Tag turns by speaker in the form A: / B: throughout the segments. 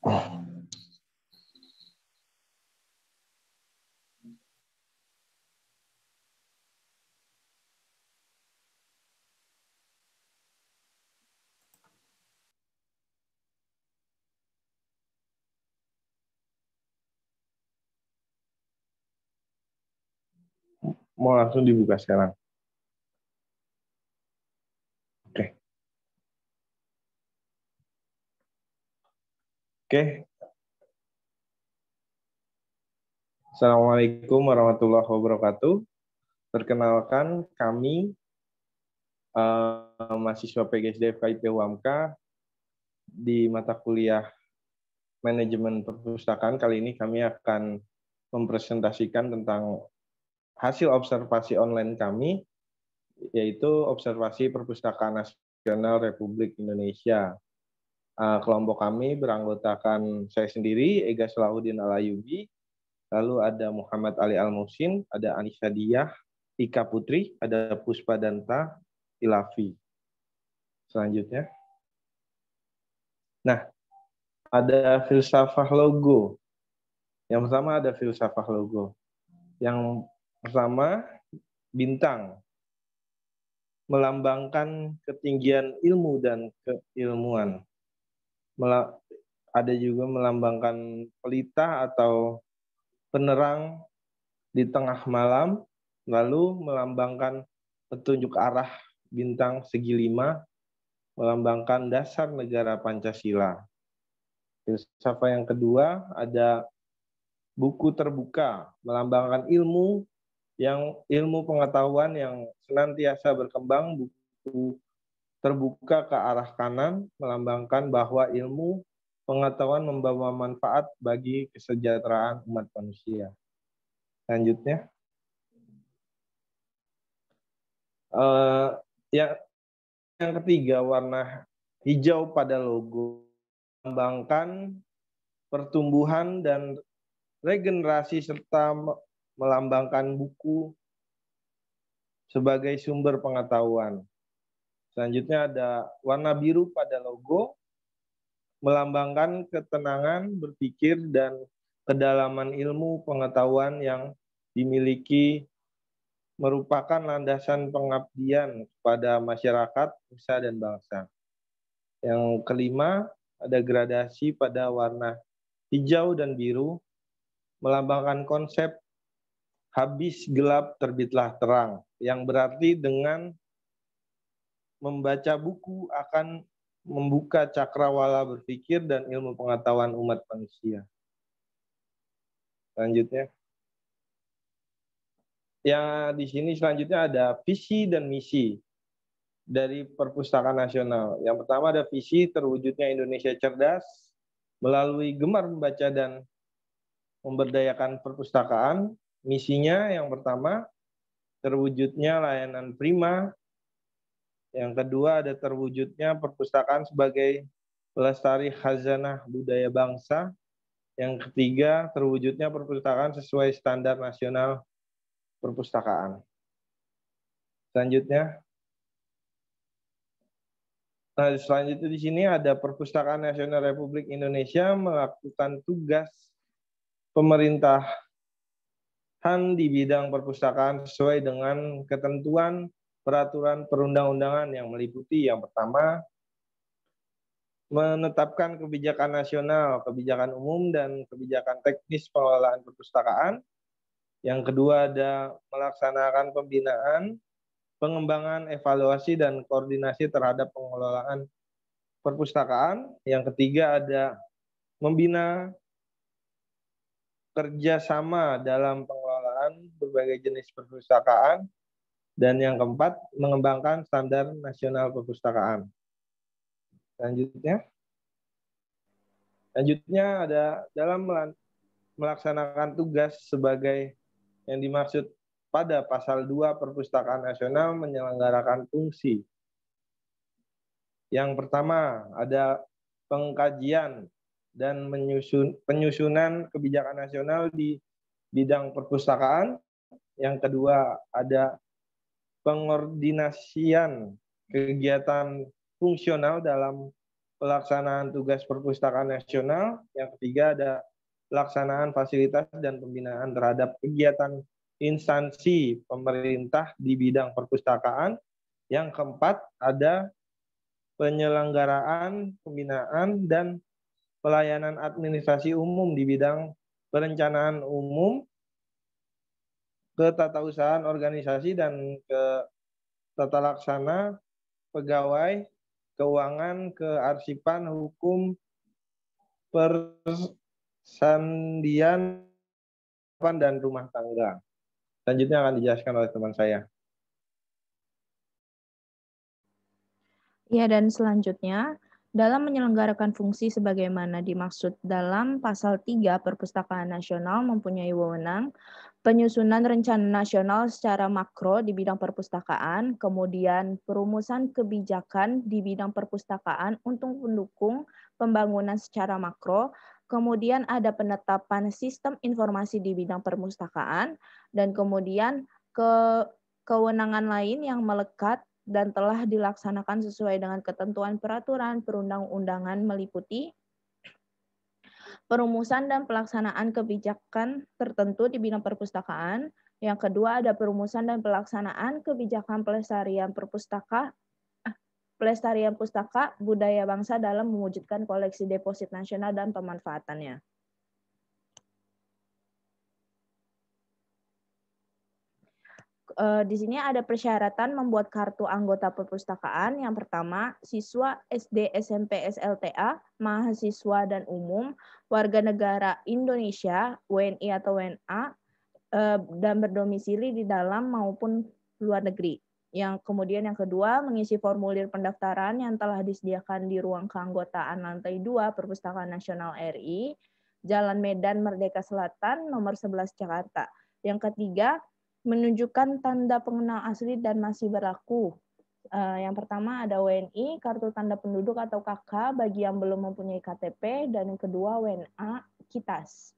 A: Mau langsung dibuka sekarang. Oke. Oke. Assalamualaikum warahmatullahi wabarakatuh. Perkenalkan, kami mahasiswa PGSD FKIP UAMKA di mata kuliah Manajemen Perpustakaan. Kali ini kami akan mempresentasikan tentang hasil observasi online kami, yaitu observasi Perpustakaan Nasional Republik Indonesia. Kelompok kami beranggotakan saya sendiri, Ega Salahuddin Al-Ayubi, lalu ada Muhammad Ali Al-Musin, ada Anissa Diah, Ika Putri, ada Puspa Danta, Ilafi. Selanjutnya. Nah, ada filsafah logo. Yang pertama ada filsafah logo. Yang pertama, bintang. Melambangkan ketinggian ilmu dan keilmuan. Ada juga melambangkan pelita atau penerang di tengah malam, lalu melambangkan petunjuk arah bintang segi 5, melambangkan dasar negara Pancasila. Filsafah yang kedua ada buku terbuka, melambangkan ilmu pengetahuan yang senantiasa berkembang. Buku terbuka ke arah kanan melambangkan bahwa ilmu pengetahuan membawa manfaat bagi kesejahteraan umat manusia. Selanjutnya, yang ketiga, warna hijau pada logo melambangkan pertumbuhan dan regenerasi serta melambangkan buku sebagai sumber pengetahuan. Selanjutnya ada warna biru pada logo melambangkan ketenangan berpikir dan kedalaman ilmu pengetahuan yang dimiliki, merupakan landasan pengabdian kepada masyarakat, nusa dan bangsa. Yang kelima, ada gradasi pada warna hijau dan biru, melambangkan konsep habis gelap terbitlah terang, yang berarti dengan membaca buku akan membuka cakrawala berpikir dan ilmu pengetahuan umat manusia. Selanjutnya, yang di sini selanjutnya ada visi dan misi dari Perpustakaan Nasional. Yang pertama ada visi terwujudnya Indonesia cerdas melalui gemar membaca dan memberdayakan perpustakaan. Misinya yang pertama terwujudnya layanan prima. Yang kedua ada terwujudnya perpustakaan sebagai pelestari khazanah budaya bangsa. Yang ketiga terwujudnya perpustakaan sesuai standar nasional perpustakaan. Selanjutnya di sini ada Perpustakaan Nasional Republik Indonesia melakukan tugas pemerintahan di bidang perpustakaan sesuai dengan ketentuan peraturan perundang-undangan yang meliputi yang pertama, menetapkan kebijakan nasional, kebijakan umum, dan kebijakan teknis pengelolaan perpustakaan. Yang kedua ada melaksanakan pembinaan, pengembangan, evaluasi, dan koordinasi terhadap pengelolaan perpustakaan. Yang ketiga ada membina kerjasama dalam pengelolaan berbagai jenis perpustakaan. Dan yang keempat, mengembangkan standar nasional perpustakaan. Selanjutnya ada dalam melaksanakan tugas sebagai yang dimaksud pada pasal 2 Perpustakaan Nasional menyelenggarakan fungsi. Yang pertama, ada pengkajian dan penyusunan kebijakan nasional di bidang perpustakaan. Yang kedua, ada pengordinasian kegiatan fungsional dalam pelaksanaan tugas perpustakaan nasional. Yang ketiga ada pelaksanaan fasilitas dan pembinaan terhadap kegiatan instansi pemerintah di bidang perpustakaan. Yang keempat ada penyelenggaraan, pembinaan, dan pelayanan administrasi umum di bidang perencanaan umum, ketatausahaan organisasi, dan ke tata laksana, pegawai, keuangan, kearsipan, hukum, persandian, dan rumah tangga. Selanjutnya akan dijelaskan oleh teman saya.
B: Ya, dan selanjutnya, dalam menyelenggarakan fungsi sebagaimana dimaksud dalam Pasal 3 Perpustakaan Nasional mempunyai wewenang penyusunan rencana nasional secara makro di bidang perpustakaan, kemudian perumusan kebijakan di bidang perpustakaan untuk mendukung pembangunan secara makro, kemudian ada penetapan sistem informasi di bidang perpustakaan, dan kemudian kewenangan lain yang melekat dan telah dilaksanakan sesuai dengan ketentuan peraturan perundang-undangan meliputi perumusan dan pelaksanaan kebijakan tertentu di bidang perpustakaan. Yang kedua ada perumusan dan pelaksanaan kebijakan pelestarian pustaka budaya bangsa dalam mewujudkan koleksi deposit nasional dan pemanfaatannya. Di sini ada persyaratan membuat kartu anggota perpustakaan. Yang pertama, siswa SD, SMP, SLTA, mahasiswa dan umum, warga negara Indonesia, WNI atau WNA, dan berdomisili di dalam maupun luar negeri. Yang kedua, mengisi formulir pendaftaran yang telah disediakan di ruang keanggotaan lantai 2 Perpustakaan Nasional RI, Jalan Medan Merdeka Selatan, nomor 11 Jakarta. Yang ketiga, menunjukkan tanda pengenal asli dan masih berlaku. Yang pertama ada WNI, kartu tanda penduduk atau KK bagi yang belum mempunyai KTP, dan yang kedua WNA, KITAS.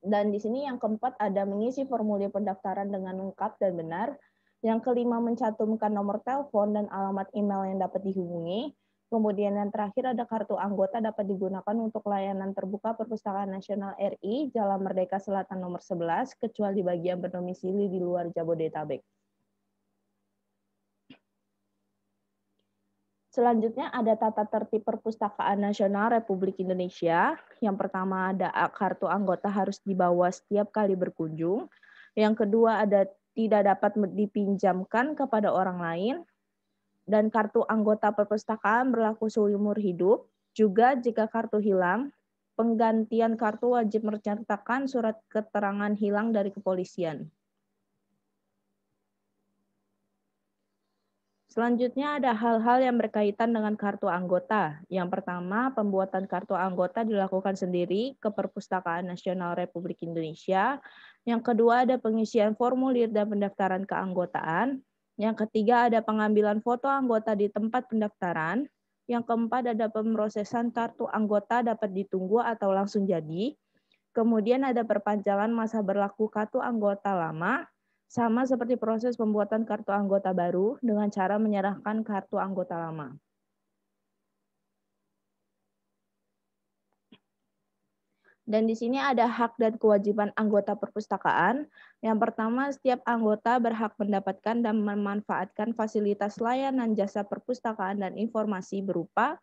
B: Dan di sini yang keempat ada mengisi formulir pendaftaran dengan lengkap dan benar. Yang kelima mencantumkan nomor telepon dan alamat email yang dapat dihubungi. Kemudian yang terakhir ada kartu anggota dapat digunakan untuk layanan terbuka Perpustakaan Nasional RI, Jalan Merdeka Selatan nomor 11, kecuali bagi yang berdomisili di luar Jabodetabek. Selanjutnya ada tata tertib Perpustakaan Nasional Republik Indonesia. Yang pertama ada kartu anggota harus dibawa setiap kali berkunjung. Yang kedua ada tidak dapat dipinjamkan kepada orang lain. Dan kartu anggota perpustakaan berlaku seumur hidup. Juga jika kartu hilang, penggantian kartu wajib menceritakan surat keterangan hilang dari kepolisian. Selanjutnya ada hal-hal yang berkaitan dengan kartu anggota. Yang pertama, pembuatan kartu anggota dilakukan sendiri ke Perpustakaan Nasional Republik Indonesia. Yang kedua ada pengisian formulir dan pendaftaran keanggotaan. Yang ketiga ada pengambilan foto anggota di tempat pendaftaran. Yang keempat ada pemrosesan kartu anggota dapat ditunggu atau langsung jadi. Kemudian ada perpanjangan masa berlaku kartu anggota lama. Sama seperti proses pembuatan kartu anggota baru dengan cara menyerahkan kartu anggota lama. Dan di sini ada hak dan kewajiban anggota perpustakaan. Yang pertama, setiap anggota berhak mendapatkan dan memanfaatkan fasilitas layanan jasa perpustakaan dan informasi berupa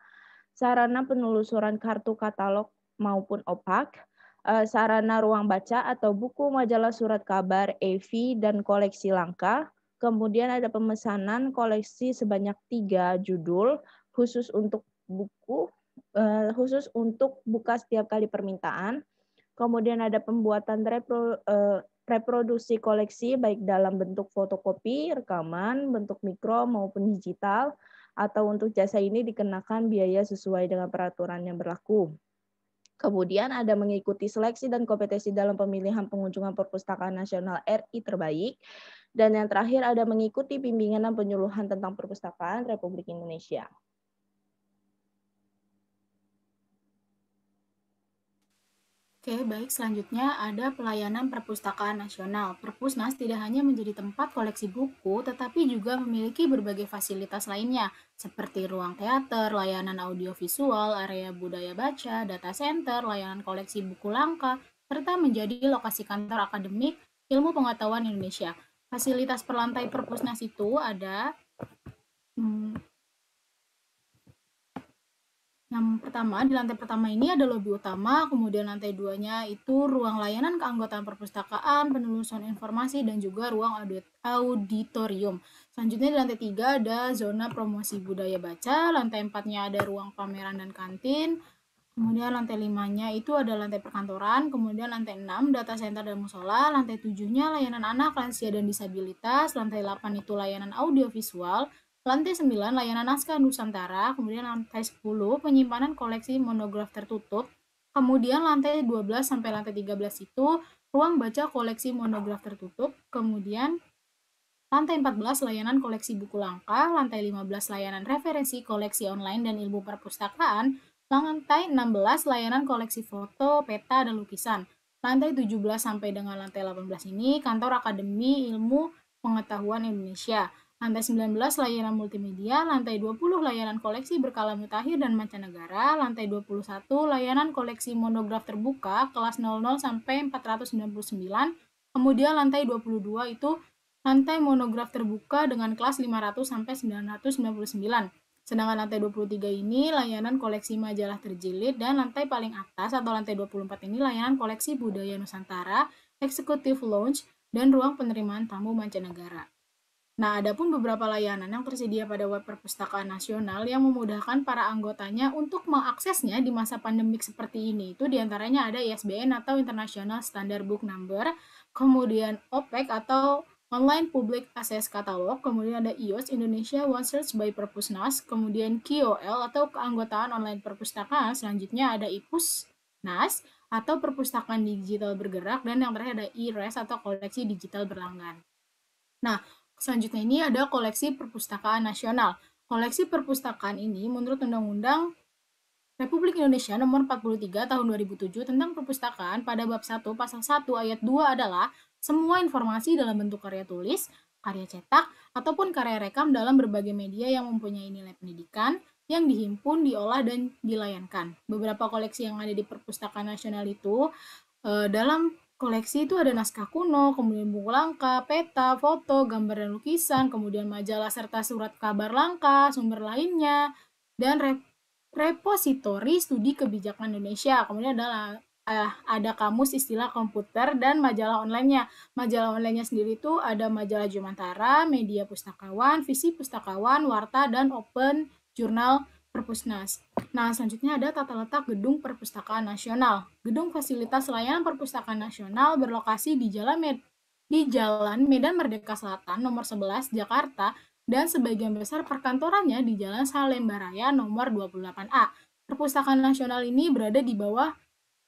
B: sarana penelusuran kartu katalog maupun OPAK, sarana ruang baca atau buku, majalah, surat kabar, EV, dan koleksi langka. Kemudian ada pemesanan koleksi sebanyak 3 judul khusus untuk buku, khusus untuk buka setiap kali permintaan. Kemudian ada pembuatan reproduksi koleksi baik dalam bentuk fotokopi, rekaman, bentuk mikro maupun digital, atau untuk jasa ini dikenakan biaya sesuai dengan peraturan yang berlaku. Kemudian ada mengikuti seleksi dan kompetensi dalam pemilihan pengunjungan Perpustakaan Nasional RI terbaik. Dan yang terakhir ada mengikuti bimbingan dan penyuluhan tentang perpustakaan Republik Indonesia.
C: Oke, baik. Selanjutnya ada pelayanan perpustakaan nasional. Perpusnas tidak hanya menjadi tempat koleksi buku, tetapi juga memiliki berbagai fasilitas lainnya, seperti ruang teater, layanan audiovisual, area budaya baca, data center, layanan koleksi buku langka, serta menjadi lokasi kantor akademik ilmu pengetahuan Indonesia. Fasilitas perlantai perpusnas itu ada hmm, yang pertama, di lantai pertama ini ada lobi utama, kemudian lantai duanya itu ruang layanan keanggotaan perpustakaan, penelusuran informasi, dan juga ruang auditorium. Selanjutnya di lantai 3 ada zona promosi budaya baca, lantai 4-nya ada ruang pameran dan kantin, kemudian lantai 5-nya itu ada lantai perkantoran, kemudian lantai 6 data center dan musola, lantai 7-nya layanan anak, lansia, dan disabilitas, lantai 8 itu layanan audiovisual, lantai 9 layanan naskah Nusantara, kemudian lantai 10 penyimpanan koleksi monograf tertutup, kemudian lantai 12 sampai lantai 13 itu ruang baca koleksi monograf tertutup, kemudian lantai 14 layanan koleksi buku langka, lantai 15 layanan referensi koleksi online dan ilmu perpustakaan, lantai 16 layanan koleksi foto, peta, dan lukisan. Lantai 17 sampai dengan lantai 18 ini kantor Akademi Ilmu Pengetahuan Indonesia. Lantai 19 layanan multimedia, lantai 20 layanan koleksi berkala mutakhir dan mancanegara, lantai 21 layanan koleksi monograf terbuka kelas 00 sampai 499, kemudian lantai 22 itu lantai monograf terbuka dengan kelas 500 sampai 999. Sedangkan lantai 23 ini layanan koleksi majalah terjilid dan lantai paling atas atau lantai 24 ini layanan koleksi budaya Nusantara, executive lounge, dan ruang penerimaan tamu mancanegara. Nah, ada pun beberapa layanan yang tersedia pada web perpustakaan nasional yang memudahkan para anggotanya untuk mengaksesnya di masa pandemik seperti ini. Itu diantaranya ada ISBN atau International Standard Book Number, kemudian OPEC atau Online Public Access Catalog, kemudian ada IOS Indonesia One Search by Perpusnas, kemudian KOL atau keanggotaan online perpustakaan, selanjutnya ada IPUSNAS atau perpustakaan digital bergerak, dan yang terakhir ada IRES atau koleksi digital berlangganan. Nah, selanjutnya ini ada koleksi perpustakaan nasional. Koleksi perpustakaan ini menurut Undang-Undang Republik Indonesia Nomor 43 Tahun 2007 tentang perpustakaan pada bab 1 pasal 1 ayat 2 adalah semua informasi dalam bentuk karya tulis, karya cetak, ataupun karya rekam dalam berbagai media yang mempunyai nilai pendidikan yang dihimpun, diolah, dan dilayankan. Beberapa koleksi yang ada di perpustakaan nasional itu dalam koleksi itu ada naskah kuno, kemudian buku langka, peta, foto, gambar dan lukisan, kemudian majalah serta surat kabar langka, sumber lainnya, dan repositori studi kebijakan Indonesia. Kemudian ada kamus istilah komputer dan majalah online-nya. Majalah online-nya sendiri itu ada majalah Jumantara, Media Pustakawan, Visi Pustakawan, Warta, dan Open Jurnal Perpusnas. Nah, selanjutnya ada tata letak Gedung Perpustakaan Nasional. Gedung Fasilitas Layanan Perpustakaan Nasional berlokasi di Jalan Medan Merdeka Selatan nomor 11 Jakarta dan sebagian besar perkantorannya di Jalan Salemba Raya nomor 28A. Perpustakaan Nasional ini berada di bawah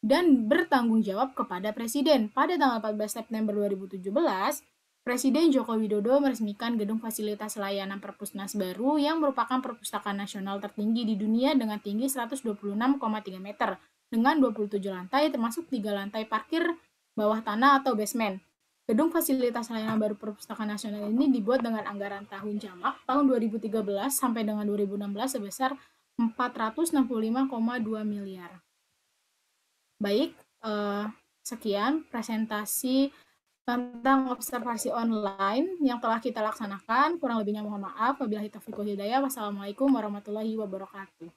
C: dan bertanggung jawab kepada Presiden. Pada tanggal 14 September 2017, Presiden Joko Widodo meresmikan Gedung Fasilitas Layanan Perpusnas baru yang merupakan perpustakaan nasional tertinggi di dunia dengan tinggi 126,3 meter dengan 27 lantai termasuk 3 lantai parkir bawah tanah atau basement. Gedung Fasilitas Layanan Baru Perpustakaan Nasional ini dibuat dengan anggaran tahun jamak tahun 2013 sampai dengan 2016 sebesar 465,2 miliar. Baik, sekian presentasi tentang observasi online yang telah kita laksanakan. Kurang lebihnya mohon maaf. Wabillahi taufiq wal hidayah. Wassalamualaikum warahmatullahi wabarakatuh.